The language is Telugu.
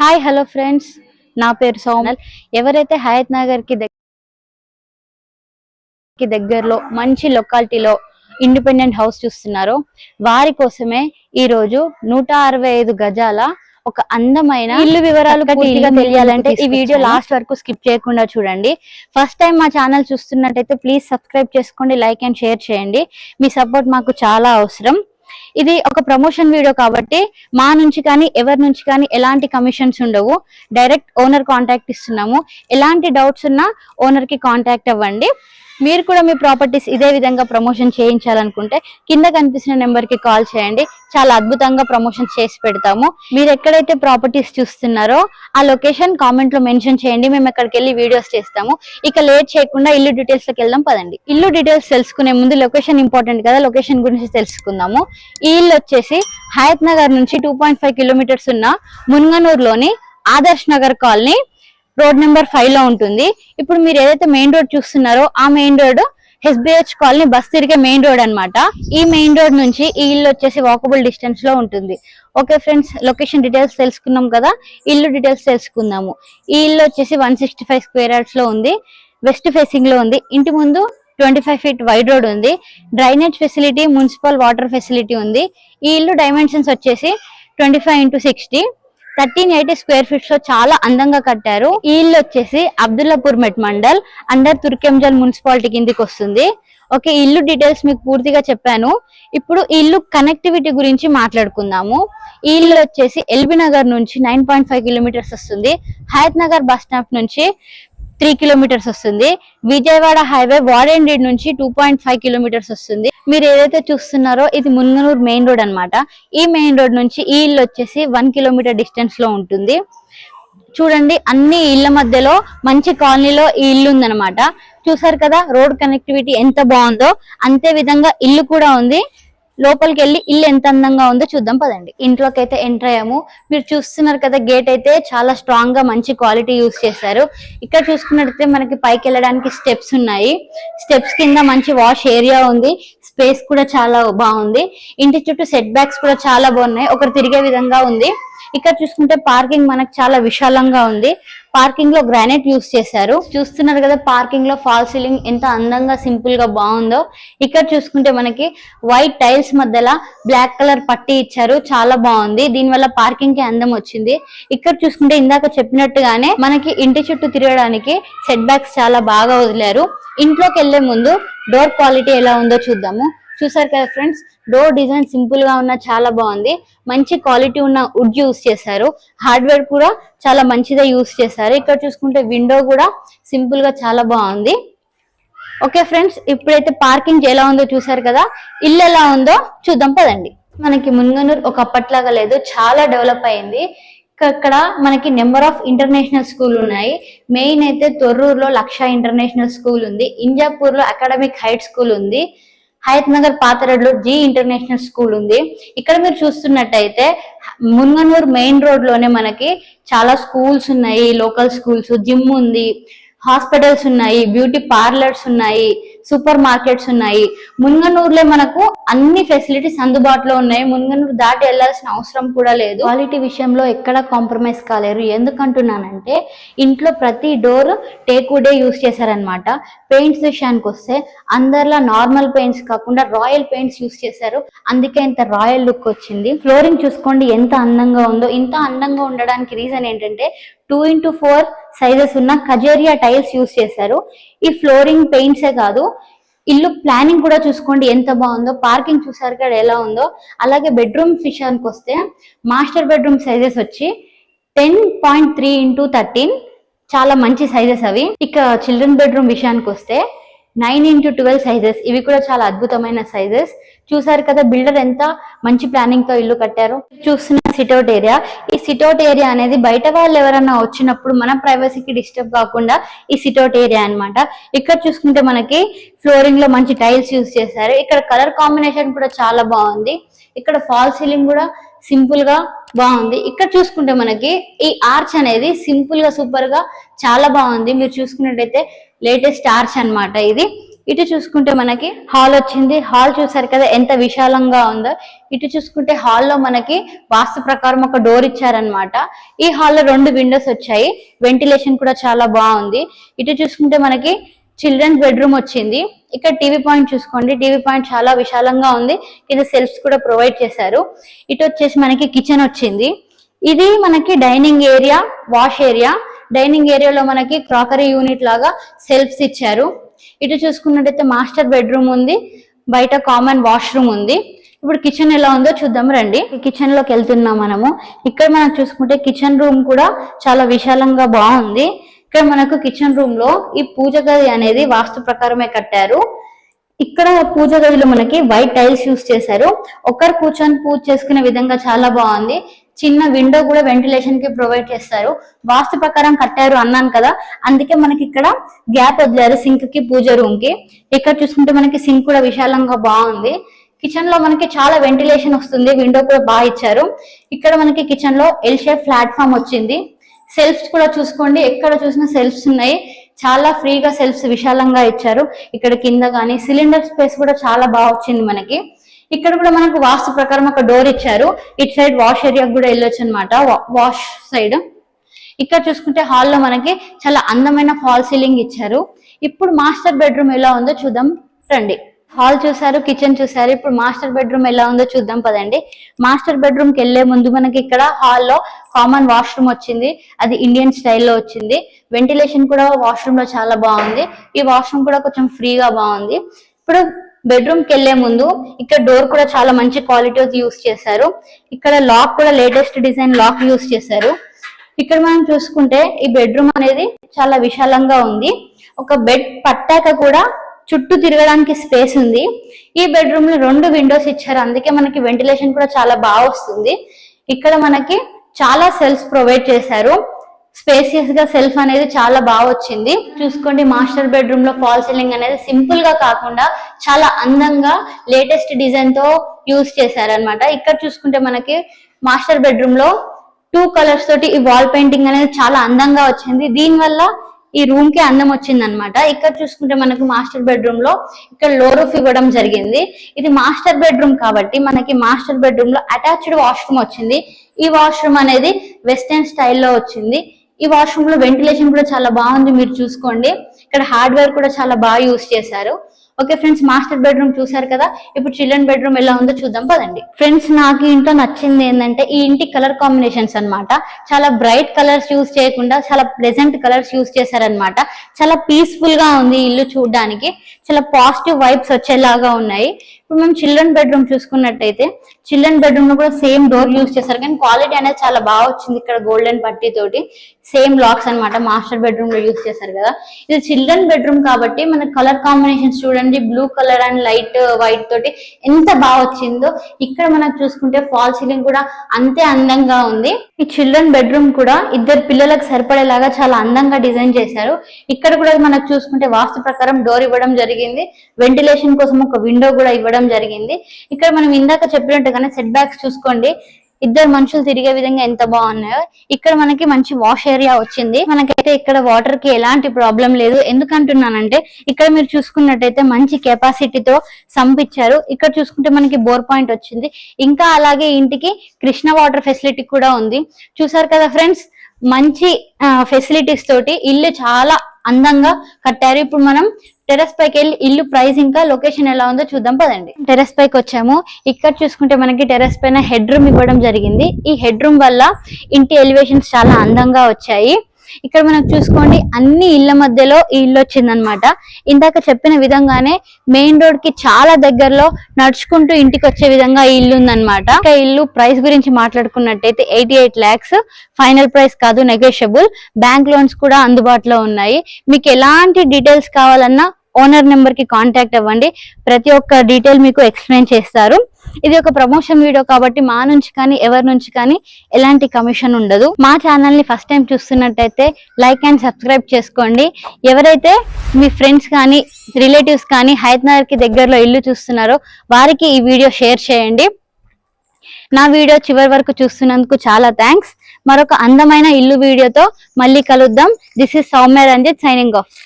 హాయ్ హలో ఫ్రెండ్స్, నా పేరు సోమల్. ఎవరైతే హయత్ నగర్ కి దగ్గరలో మంచి లొకాలిటీలో ఇండిపెండెంట్ హౌస్ చూస్తున్నారో వారి కోసమే ఈ రోజు 165 గజాల ఒక అందమైన ఇల్లు వివరాలు పూర్తిగా తెలియాలంటే ఈ వీడియో లాస్ట్ వరకు స్కిప్ చేయకుండా చూడండి. ఫస్ట్ టైం మా ఛానల్ చూస్తున్నట్టయితే ప్లీజ్ సబ్స్క్రైబ్ చేసుకోండి, లైక్ అండ్ షేర్ చేయండి. మీ సపోర్ట్ మాకు చాలా అవసరం. ఇది ఒక ప్రమోషన్ వీడియో కాబట్టి మా నుంచి కానీ ఎవరి నుంచి కానీ ఎలాంటి కమిషన్స్ ఉండవు. డైరెక్ట్ ఓనర్ కాంటాక్ట్ ఇస్తున్నాము. ఎలాంటి డౌట్స్ ఉన్నా ఓనర్ కి కాంటాక్ట్ అవ్వండి. మీరు కూడా మీ ప్రాపర్టీస్ ఇదే విధంగా ప్రమోషన్ చేయించాలనుకుంటే కింద కనిపిస్తున్న నెంబర్ కి కాల్ చేయండి. చాలా అద్భుతంగా ప్రమోషన్ చేసి పెడతాము. మీరు ఎక్కడైతే ప్రాపర్టీస్ చూస్తున్నారో ఆ లొకేషన్ కామెంట్ లో మెన్షన్ చేయండి. మేము అక్కడికి వెళ్ళి వీడియోస్ చేస్తాము. ఇక లేట్ చేయకుండా ఇల్లు డీటెయిల్స్ లోకి వెళ్దాం పదండి. ఇల్లు డీటెయిల్స్ తెలుసుకునే ముందు లొకేషన్ ఇంపార్టెంట్ కదా, లొకేషన్ గురించి తెలుసుకుందాము. ఈ ఇల్లు వచ్చేసి హయత్ నగర్ నుంచి 2.5 కిలోమీటర్స్ ఉన్న మున్గనూరులోని Adarsh Nagar colony road number 5 లో ఉంటుంది. ఇప్పుడు మీరు ఏదైతే మెయిన్ రోడ్ చూస్తున్నారో ఆ main road SBH colony bus తిరిగే మెయిన్ రోడ్ అన్నమాట. ఈ మెయిన్ రోడ్ నుంచి ఈ ఇల్లు వచ్చేసి వాకబుల్ డిస్టెన్స్ లో ఉంటుంది. ఓకే ఫ్రెండ్స్, లొకేషన్ డీటెయిల్స్ తెలుసుకున్నాం కదా, ఇల్లు డీటెయిల్స్ తెలుసుకుందాము. ఈ ఇల్లు వచ్చేసి 165 స్క్వేర్ యార్డ్స్ లో ఉంది. వెస్ట్ ఫేసింగ్ లో ఉంది. ఇంటి ముందు 25 ఫీట్ వైడ్ రోడ్ ఉంది. Drainage facility, municipal water facility ఉంది. ఈ ఇల్లు డైమెన్షన్స్ వచ్చేసి 25x60, 1380 స్క్వేర్ ఫీట్స్ లో చాలా అందంగా కట్టారు. ఈ ఇల్లు వచ్చేసి అబ్దుల్లాపూర్ మెట్ మండల్ అండర్ తుర్కెంజల్ మున్సిపాలిటీ కిందికి వస్తుంది. ఓకే, ఇల్లు డీటెయిల్స్ మీకు పూర్తిగా చెప్పాను. ఇప్పుడు ఈ ఇల్లు కనెక్టివిటీ గురించి మాట్లాడుకుందాము. ఈ ఇల్లు వచ్చేసి ఎల్బీ నగర్ నుంచి 9.5 కిలోమీటర్స్ వస్తుంది. హయత్ నగర్ బస్ స్టాప్ నుంచి 3 కిలోమీటర్స్ వస్తుంది. విజయవాడ హైవే వాడెండీడ్ నుంచి 2.5 కిలోమీటర్స్ వస్తుంది. మీరు ఏదైతే చూస్తున్నారో ఇది మున్గనూరు మెయిన్ రోడ్ అన్నమాట. ఈ మెయిన్ రోడ్ నుంచి ఈ ఇల్లు వచ్చేసి 1 కిలోమీటర్ డిస్టెన్స్ లో ఉంటుంది. చూడండి, అన్ని ఇళ్ల మధ్యలో మంచి కాలనీలో ఈ ఇల్లు ఉందన్నమాట. చూసారు కదా రోడ్ కనెక్టివిటీ ఎంత బాగుందో, అంతే విధంగా ఇల్లు కూడా ఉంది. లోపలికి వెళ్ళి ఇల్లు ఎంత అందంగా ఉందో చూద్దాం పదండి. ఇంట్లోకి అయితే ఎంటర్ అయ్యాము. మీరు చూస్తున్నారు కదా, గేట్ అయితే చాలా స్ట్రాంగ్ గా మంచి క్వాలిటీ యూస్ చేశారు. ఇక్కడ చూసుకున్నట్లయితే మనకి పైకి వెళ్ళడానికి స్టెప్స్ ఉన్నాయి. స్టెప్స్ కింద మంచి వాష్ ఏరియా ఉంది. స్పేస్ కూడా చాలా బాగుంది. ఇంటి చుట్టూ సెట్ బ్యాక్స్ కూడా చాలా బాగున్నాయి. ఒకరు తిరిగే విధంగా ఉంది. ఇక్కడ చూసుకుంటే పార్కింగ్ మనకు చాలా విశాలంగా ఉంది. పార్కింగ్ లో గ్రానైట్ యూస్ చేశారు. చూస్తున్నారు కదా, పార్కింగ్ లో ఫాల్ సీలింగ్ ఎంత అందంగా సింపుల్ గా బాగుందో. ఇక్కడ చూసుకుంటే మనకి వైట్ టైల్స్ మధ్యలో బ్లాక్ కలర్ పట్టీ ఇచ్చారు, చాలా బాగుంది. దీనివల్ల పార్కింగ్ కి అందం వచ్చింది. ఇక్కడ చూసుకుంటే ఇందాక చెప్పినట్టుగానే మనకి ఇంటి చుట్టూ తిరగడానికి సెట్ బ్యాక్స్ చాలా బాగా వదిలారు. ఇంట్లోకి వెళ్లే ముందు డోర్ క్వాలిటీ ఎలా ఉందో చూద్దాము. చూసారు కదా ఫ్రెండ్స్, డోర్ డిజైన్ సింపుల్ గా ఉన్న చాలా బాగుంది. మంచి క్వాలిటీ ఉన్న వుడ్ యూస్ చేశారు. హార్డ్వేర్ కూడా చాలా మంచిగా యూస్ చేశారు. ఇక్కడ చూసుకుంటే విండో కూడా సింపుల్ గా చాలా బాగుంది. ఓకే ఫ్రెండ్స్, ఇప్పుడైతే పార్కింగ్ ఎలా ఉందో చూసారు కదా, ఇల్లు ఎలా ఉందో చూద్దాం పదండి. మనకి మున్గనూరు ఒక అప్పట్లాగా లేదు, చాలా డెవలప్ అయింది. ఇక్కడ మనకి నెంబర్ ఆఫ్ ఇంటర్నేషనల్ స్కూల్ ఉన్నాయి. మెయిన్ అయితే తొర్రూరులో లక్ష ఇంటర్నేషనల్ స్కూల్ ఉంది. ఇంజాపూర్ లో అకాడమిక్ హైట్ స్కూల్ ఉంది. హయత్ నగర్ పాతరోడ్లో జీ ఇంటర్నేషనల్ స్కూల్ ఉంది. ఇక్కడ మీరు చూస్తున్నట్టయితే మున్గనూరు మెయిన్ రోడ్ లోనే మనకి చాలా స్కూల్స్ ఉన్నాయి. లోకల్ స్కూల్స్, జిమ్ ఉంది, హాస్పిటల్స్ ఉన్నాయి, బ్యూటీ పార్లర్స్ ఉన్నాయి, సూపర్ మార్కెట్స్ ఉన్నాయి. మున్గనూరులో మనకు అన్ని ఫెసిలిటీస్ అందుబాటులో ఉన్నాయి. మున్గనూరు దాటి వెళ్లాల్సిన అవసరం కూడా లేదు. క్వాలిటీ విషయంలో ఎక్కడ కాంప్రమైజ్ కాలేరు. ఎందుకంటున్నానంటే ఇంట్లో ప్రతి డోర్ టేక్వుడే యూస్ చేశారనమాట. పెయింట్స్ విషయానికి వస్తే అందరిలా నార్మల్ పెయింట్స్ కాకుండా రాయల్ పెయింట్స్ యూస్ చేశారు. అందుకే ఇంత రాయల్ లుక్ వచ్చింది. ఫ్లోరింగ్ చూసుకోండి ఎంత అందంగా ఉందో. ఇంత అందంగా ఉండడానికి రీజన్ ఏంటంటే 2x4 సైజెస్ ఉన్న కజేరియా టైల్స్ యూస్ చేశారు. ఈ ఫ్లోరింగ్ పెయింట్సే కాదు, ఇల్లు ప్లానింగ్ కూడా చూసుకోండి ఎంత బాగుందో. పార్కింగ్ చూసారు కదా ఎలా ఉందో. అలాగే బెడ్రూమ్ విషయానికి వస్తే మాస్టర్ బెడ్రూమ్ సైజెస్ వచ్చి 10.3x13 చాలా మంచి సైజెస్ అవి. ఇక చిల్డ్రన్ బెడ్రూమ్ విషయానికి వస్తే 9x12 సైజెస్, ఇవి కూడా చాలా అద్భుతమైన సైజెస్. చూసారు కదా బిల్డర్ ఎంత మంచి ప్లానింగ్ తో ఇల్లు కట్టారు. చూస్తున్న సిట్అవుట్ ఏరియా, ఈ సిట్అవుట్ ఏరియా అనేది బయట వాళ్ళు ఎవరైనా వచ్చినప్పుడు మన ప్రైవసీకి డిస్టర్బ్ కాకుండా ఈ సిట్అవుట్ ఏరియా అన్నమాట. ఇక్కడ చూసుకుంటే మనకి ఫ్లోరింగ్ లో మంచి టైల్స్ యూస్ చేశారు. ఇక్కడ కలర్ కాంబినేషన్ కూడా చాలా బాగుంది. ఇక్కడ ఫాల్ సీలింగ్ కూడా సింపుల్ గా బాగుంది. ఇక్కడ చూసుకుంటే మనకి ఈ ఆర్చ్ అనేది సింపుల్ గా సూపర్ గా చాలా బాగుంది. మీరు చూసుకున్నట్టయితే లేటెస్ట్ ఆర్చ్ అన్నమాట ఇది. ఇటు చూసుకుంటే మనకి హాల్ వచ్చింది. హాల్ చూసారు కదా ఎంత విశాలంగా ఉందో. ఇటు చూసుకుంటే హాల్లో మనకి వాస్తు ప్రకారం ఒక డోర్ ఇచ్చారనమాట. ఈ హాల్లో 2 విండోస్ వచ్చాయి. వెంటిలేషన్ కూడా చాలా బాగుంది. ఇటు చూసుకుంటే మనకి చిల్డ్రన్స్ బెడ్రూమ్ వచ్చింది. ఇక్కడ టీవీ పాయింట్ చూసుకోండి. టీవీ పాయింట్ చాలా విశాలంగా ఉంది. కింద సెల్ఫ్స్ కూడా ప్రొవైడ్ చేశారు. ఇటు వచ్చేసి మనకి కిచెన్ వచ్చింది. ఇది మనకి dining area, wash area. Dining ఏరియాలో మనకి క్రాకరీ యూనిట్ లాగా సెల్ఫ్స్ ఇచ్చారు. ఇటు చూసుకున్నట్టయితే మాస్టర్ బెడ్రూమ్ ఉంది. బయట కామన్ వాష్రూమ్ ఉంది. ఇప్పుడు కిచెన్ ఎలా ఉందో చూద్దాం రండి. కిచెన్ లోకి వెళ్తున్నాం మనము. ఇక్కడ మనం చూసుకుంటే కిచెన్ రూమ్ కూడా చాలా విశాలంగా బాగుంది. ఇక్కడ మనకు కిచెన్ రూమ్ లో ఈ పూజ గది అనేది వాస్తు ప్రకారమే కట్టారు. ఇక్కడ పూజ గదిలో మనకి వైట్ టైల్స్ యూస్ చేశారు. ఒకరు కూర్చొని పూజ చేసుకునే విధంగా చాలా బాగుంది. చిన్న విండో కూడా వెంటిలేషన్ కి ప్రొవైడ్ చేస్తారు. వాస్తు ప్రకారం కట్టారు అన్నాను కదా, అందుకే మనకి ఇక్కడ గ్యాప్ వదిలారు సింక్ కి, పూజ రూమ్ కి. ఇక్కడ చూసుకుంటే మనకి సింక్ కూడా విశాలంగా బాగుంది. కిచెన్ లో మనకి చాలా వెంటిలేషన్ వస్తుంది. విండో కూడా బాగా ఇచ్చారు. ఇక్కడ మనకి కిచెన్ లో ఎల్ షేప్ ప్లాట్ఫామ్ వచ్చింది. సెల్ఫ్స్ కూడా చూసుకోండి, ఎక్కడ చూసినా సెల్ఫ్స్ ఉన్నాయి. చాలా ఫ్రీగా సెల్ఫ్స్ విశాలంగా ఇచ్చారు. ఇక్కడ కింద కానీ సిలిండర్ స్పేస్ కూడా చాలా బాగా వచ్చింది మనకి. ఇక్కడ కూడా మనకు వాస్తు ప్రకారం ఒక డోర్ ఇచ్చారు. ఇటు సైడ్ వాష్ ఏరియా కూడా వెళ్ళొచ్చు అనమాట, వాష్ సైడ్. ఇక్కడ చూసుకుంటే హాల్లో మనకి చాలా అందమైన ఫాల్ సీలింగ్ ఇచ్చారు. ఇప్పుడు మాస్టర్ బెడ్రూమ్ ఎలా ఉందో చూద్దాం రండి. హాల్ చూసారు, కిచెన్ చూసారు. ఇప్పుడు మాస్టర్ బెడ్రూమ్ ఎలా ఉందో చూద్దాం పదండి. మాస్టర్ బెడ్రూమ్ కి వెళ్లే ముందు మనకి ఇక్కడ హాల్లో కామన్ వాష్రూమ్ వచ్చింది. అది ఇండియన్ స్టైల్లో వచ్చింది. వెంటిలేషన్ కూడా వాష్రూమ్ లో చాలా బాగుంది. ఈ వాష్రూమ్ కూడా కొంచెం ఫ్రీగా బాగుంది. ఇప్పుడు బెడ్రూమ్ కి వెళ్లే ముందు ఇక్కడ డోర్ కూడా చాలా మంచి క్వాలిటీ యూస్ చేశారు. ఇక్కడ లాక్ కూడా లేటెస్ట్ డిజైన్ లాక్ యూస్ చేశారు. ఇక్కడ మనం చూసుకుంటే ఈ బెడ్రూమ్ అనేది చాలా విశాలంగా ఉంది. ఒక బెడ్ పట్టాక కూడా చుట్టూ తిరగడానికి స్పేస్ ఉంది. ఈ బెడ్రూమ్ లో 2 విండోస్ ఇచ్చారు. అందుకే మనకి వెంటిలేషన్ కూడా చాలా బాగా వస్తుంది. ఇక్కడ మనకి చాలా సెల్ఫ్ ప్రొవైడ్ చేశారు. స్పేసియస్ గా సెల్ఫ్ అనేది చాలా బాగా వచ్చింది. చూసుకోండి, మాస్టర్ బెడ్రూమ్ లో ఫాల్ సీలింగ్ అనేది సింపుల్ గా కాకుండా చాలా అందంగా లేటెస్ట్ డిజైన్ తో యూజ్ చేశారనమాట. ఇక్కడ చూసుకుంటే మనకి మాస్టర్ బెడ్రూమ్ లో 2 కలర్స్ తోటి ఈ వాల్ పెయింటింగ్ అనేది చాలా అందంగా వచ్చింది. దీని వల్ల ఈ రూమ్ కి అందం వచ్చింది అనమాట. ఇక్కడ చూసుకుంటే మనకు మాస్టర్ బెడ్రూమ్ లో ఇక్కడ లో రూఫ్ ఇవ్వడం జరిగింది. ఇది మాస్టర్ బెడ్రూమ్ కాబట్టి మనకి మాస్టర్ బెడ్రూమ్ లో అటాచ్డ్ వాష్రూమ్ వచ్చింది. ఈ వాష్రూమ్ అనేది వెస్టర్న్ స్టైల్లో వచ్చింది. ఈ వాష్రూమ్ లో వెంటిలేషన్ కూడా చాలా బాగుంది. మీరు చూసుకోండి, ఇక్కడ హార్డ్వేర్ కూడా చాలా బాగా యూస్ చేశారు. ఓకే ఫ్రెండ్స్, మాస్టర్ బెడ్రూమ్ చూసారు కదా. ఇప్పుడు చిల్డ్రన్ బెడ్రూమ్ ఎలా ఉందో చూద్దాం పదండి. ఫ్రెండ్స్, నాకు ఇంట్లో నచ్చింది ఏంటంటే ఈ ఇంటి కలర్ కాంబినేషన్స్ అన్నమాట. చాలా బ్రైట్ కలర్స్ యూస్ చేయకుండా చాలా ప్లెజెంట్ కలర్స్ యూస్ చేశారనమాట. చాలా పీస్ఫుల్ గా ఉంది ఇల్లు చూడడానికి. చాలా పాజిటివ్ వైబ్స్ వచ్చేలాగా ఉన్నాయి. ఇప్పుడు మేము చిల్డ్రన్ బెడ్రూమ్ చూసుకున్నట్టయితే చిల్డ్రన్ బెడ్రూమ్ లో కూడా సేమ్ డోర్ యూస్ చేశారు, కానీ క్వాలిటీ అనేది చాలా బాగా వచ్చింది. ఇక్కడ గోల్డెన్ పట్టీ తోటి సేమ్ లాక్స్ అన్నమాట. మాస్టర్ బెడ్రూమ్ లో యూస్ చేశారు కదా. ఇది చిల్డ్రన్ బెడ్రూమ్ కాబట్టి మన కలర్ కాంబినేషన్స్ చూడండి, blue colour and light white తోటి ఎంత బాగా వచ్చిందో. ఇక్కడ మనకు చూసుకుంటే ఫాల్ సీలింగ్ కూడా అంతే అందంగా ఉంది. ఈ చిల్డ్రన్ బెడ్రూమ్ కూడా 2 పిల్లలకు సరిపడేలాగా చాలా అందంగా డిజైన్ చేశారు. ఇక్కడ కూడా మనకు చూసుకుంటే వాస్తు ప్రకారం డోర్ ఇవ్వడం జరిగింది. వెంటిలేషన్ కోసం ఒక విండో కూడా ఇవ్వడం జరిగింది. ఇక్కడ మనం ఇందాక చెప్పినట్టుగానే సెట్ బ్యాక్స్ చూసుకోండి, 2 మనుషులు తిరిగే విధంగా ఎంత బాగున్నాయో. ఇక్కడ మనకి మంచి వాష్ ఏరియా వచ్చింది. మనకైతే ఇక్కడ వాటర్ కి ఎలాంటి ప్రాబ్లం లేదు. ఎందుకంటున్నానంటే ఇక్కడ మీరు చూసుకున్నట్టయితే మంచి కెపాసిటీతో సంపించారు. ఇక్కడ చూసుకుంటే మనకి బోర్ పాయింట్ వచ్చింది. ఇంకా అలాగే ఇంటికి కృష్ణ వాటర్ ఫెసిలిటీ కూడా ఉంది. చూసారు కదా ఫ్రెండ్స్, మంచి ఫెసిలిటీస్ తోటి ఇల్లు చాలా అందంగా కట్టారు. ఇప్పుడు మనం టెర్రస్ పైకి వెళ్ళి ఇల్లు ప్రైస్ ఇంకా లొకేషన్ ఎలా ఉందో చూద్దాం పదండి. టెర్రస్ పైకి వచ్చాము. ఇక్కడ చూసుకుంటే మనకి టెర్రస్ పైన హెడ్ రూమ్ ఇవ్వడం జరిగింది. ఈ హెడ్ రూమ్ వల్ల ఇంటి ఎలివేషన్స్ చాలా అందంగా వచ్చాయి. ఇక్కడ మనకు చూసుకోండి, అన్ని ఇళ్ల మధ్యలో ఈ ఇల్లు వచ్చిందనమాట. ఇందాక చెప్పిన విధంగానే మెయిన్ రోడ్ కి చాలా దగ్గరలో నడుచుకుంటూ ఇంటికి వచ్చే విధంగా ఈ ఇల్లు ఉందన్నమాట. ఇంకా ఇల్లు ప్రైస్ గురించి మాట్లాడుకున్నట్టయితే 88 lakhs ఫైనల్ ప్రైస్ కాదు, నెగోషియబుల్. బ్యాంక్ లోన్స్ కూడా అందుబాటులో ఉన్నాయి. మీకు ఎలాంటి డీటెయిల్స్ కావాలన్నా ఓనర్ నెంబర్ కి కాంటాక్ట్ అవ్వండి. ప్రతి ఒక్క డీటెయిల్ మీకు ఎక్స్ప్లెయిన్ చేస్తారు. ఇది ఒక ప్రమోషన్ వీడియో కాబట్టి మా నుంచి కానీ ఎవరి నుంచి కానీ ఎలాంటి కమిషన్ ఉండదు. మా ఛానల్ ని ఫస్ట్ టైం చూస్తున్నట్టయితే లైక్ అండ్ సబ్స్క్రైబ్ చేసుకోండి. ఎవరైతే మీ ఫ్రెండ్స్ కానీ రిలేటివ్స్ కానీ హైదరాబాద్ కి దగ్గరలో ఇల్లు చూస్తున్నారో వారికి ఈ వీడియో షేర్ చేయండి. నా వీడియో చివరి వరకు చూస్తున్నందుకు చాలా థ్యాంక్స్. మరొక అందమైన ఇల్లు వీడియోతో మళ్ళీ కలుద్దాం. This is Soumya Ranjith signing of.